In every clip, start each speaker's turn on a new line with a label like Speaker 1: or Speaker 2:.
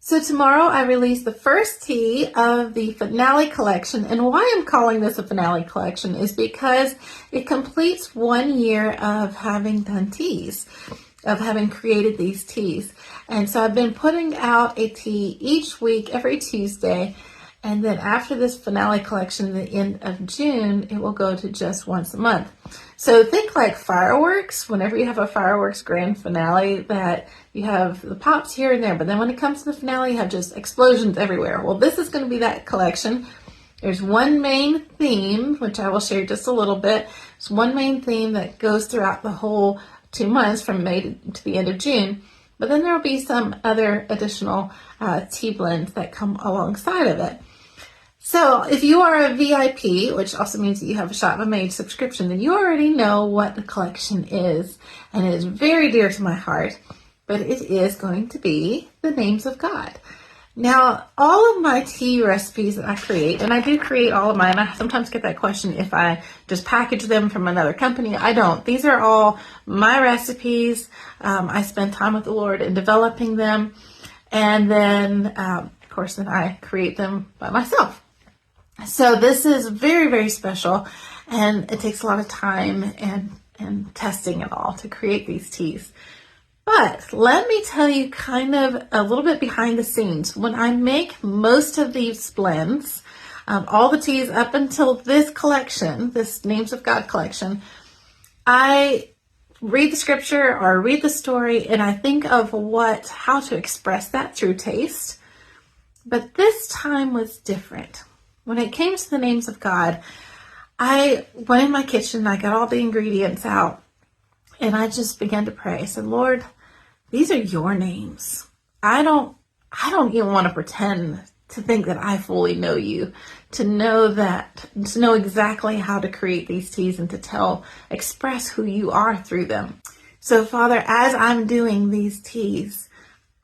Speaker 1: So tomorrow I release the first tea of the finale collection, and why I'm calling this a finale collection is because it completes 1 year of having done teas, of having created these teas. And so I've been putting out a tea each week, every Tuesday, and then after this finale collection, the end of June, it will go to just once a month. So think like fireworks. Whenever you have a fireworks grand finale, that you have the pops here and there, but then when it comes to the finale, you have just explosions everywhere. Well, this is going to be that collection. There's one main theme, which I will share just a little bit. It's one main theme that goes throughout the whole 2 months from May to the end of June. But then there will be some other additional tea blends that come alongside of it. So if you are a VIP, which also means that you have a Shop Made subscription, then you already know what the collection is. And it is very dear to my heart, but it is going to be the names of God. Now, all of my tea recipes that I create, and I do create all of mine, I sometimes get that question if I just package them from another company. I don't. These are all my recipes. I spend time with the Lord in developing them. And then, of course, then I create them by myself. So this is very, very special, and it takes a lot of time and testing and all to create these teas. But let me tell you kind of a little bit behind the scenes. When I make most of these blends, all the teas up until this collection, this Names of God collection, I read the scripture or read the story and I think of how to express that through taste. But this time was different. When it came to the names of God, I went in my kitchen, I got all the ingredients out, and I just began to pray. I said, Lord, these are your names. I don't even want to pretend to think that I fully know you, to know exactly how to create these teas and to express who you are through them. So Father, as I'm doing these teas,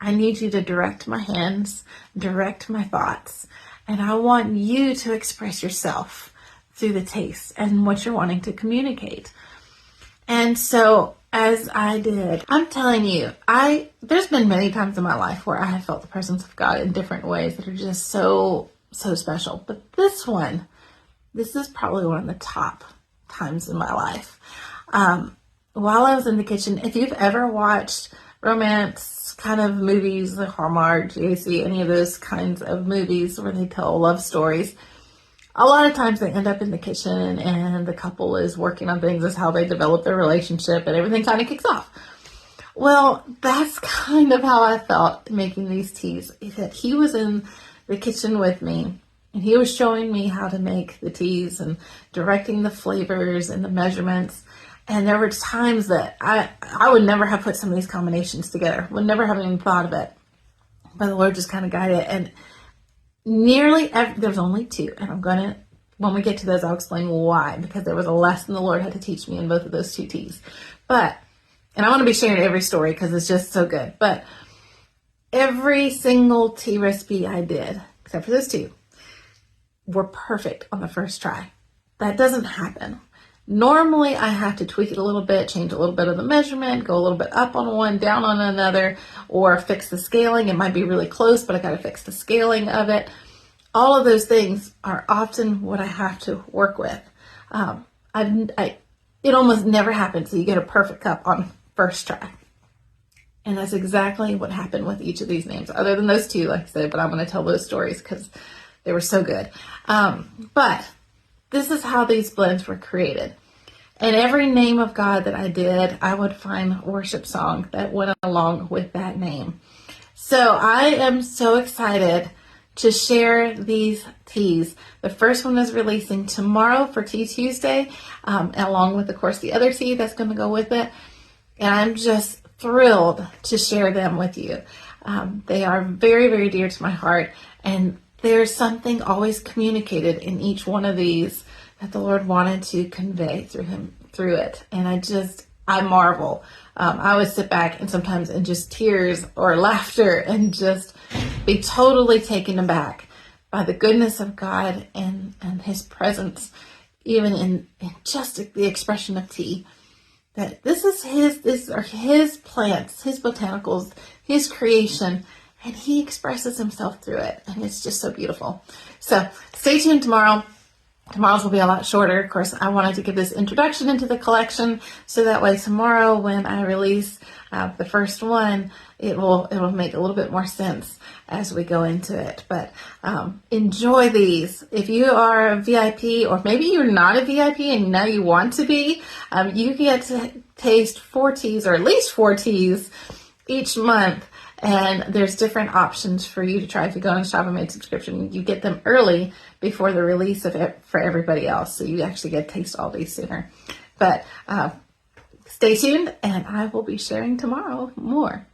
Speaker 1: I need you to direct my hands, direct my thoughts. And I want you to express yourself through the taste and what you're wanting to communicate. And so as I did, I'm telling you, there's been many times in my life where I have felt the presence of God in different ways that are just so, so special. But this is probably one of the top times in my life. While I was in the kitchen, if you've ever watched romance kind of movies, like Hallmark, JC, any of those kinds of movies where they tell love stories, a lot of times they end up in the kitchen and the couple is working on things as how they develop their relationship and everything kind of kicks off. Well, that's kind of how I felt making these teas. He was in the kitchen with me and he was showing me how to make the teas and directing the flavors and the measurements. And there were times that I would never have put some of these combinations together, would never have even thought of it. But the Lord just kind of guided it. And there's only 2. And when we get to those, I'll explain why, because there was a lesson the Lord had to teach me in both of those 2 teas. And I want to be sharing every story because it's just so good. But every single tea recipe I did, except for those 2, were perfect on the first try. That doesn't happen. Normally, I have to tweak it a little bit, change a little bit of the measurement, go a little bit up on one, down on another, or fix the scaling. It might be really close, but I got to fix the scaling of it. All of those things are often what I have to work with. It almost never happens so you get a perfect cup on first try. And that's exactly what happened with each of these names, other than those 2, like I said, but I'm going to tell those stories because they were so good. But this is how these blends were created. And every name of God that I did, I would find a worship song that went along with that name. So I am so excited to share these teas. The first one is releasing tomorrow for Tea Tuesday, along with, of course, the other tea that's going to go with it. And I'm just thrilled to share them with you. They are very, very dear to my heart. And there's something always communicated in each one of these that the Lord wanted to convey through it. And I marvel. I would sit back and sometimes in just tears or laughter and just be totally taken aback by the goodness of God and his presence, even in just the expression of tea. That these are his plants, his botanicals, his creation, and he expresses himself through it, and it's just so beautiful. So stay tuned tomorrow. Tomorrow's will be a lot shorter. Of course, I wanted to give this introduction into the collection so that way tomorrow when I release the first one, it will make a little bit more sense as we go into it. But enjoy these. If you are a VIP, or maybe you're not a VIP and now you want to be, you get to taste 4 teas, or at least 4 teas each month. And there's different options for you to try. If you go on a Shop and Made subscription, you get them early before the release of it for everybody else. So you actually get to taste all these sooner. But stay tuned, and I will be sharing tomorrow more.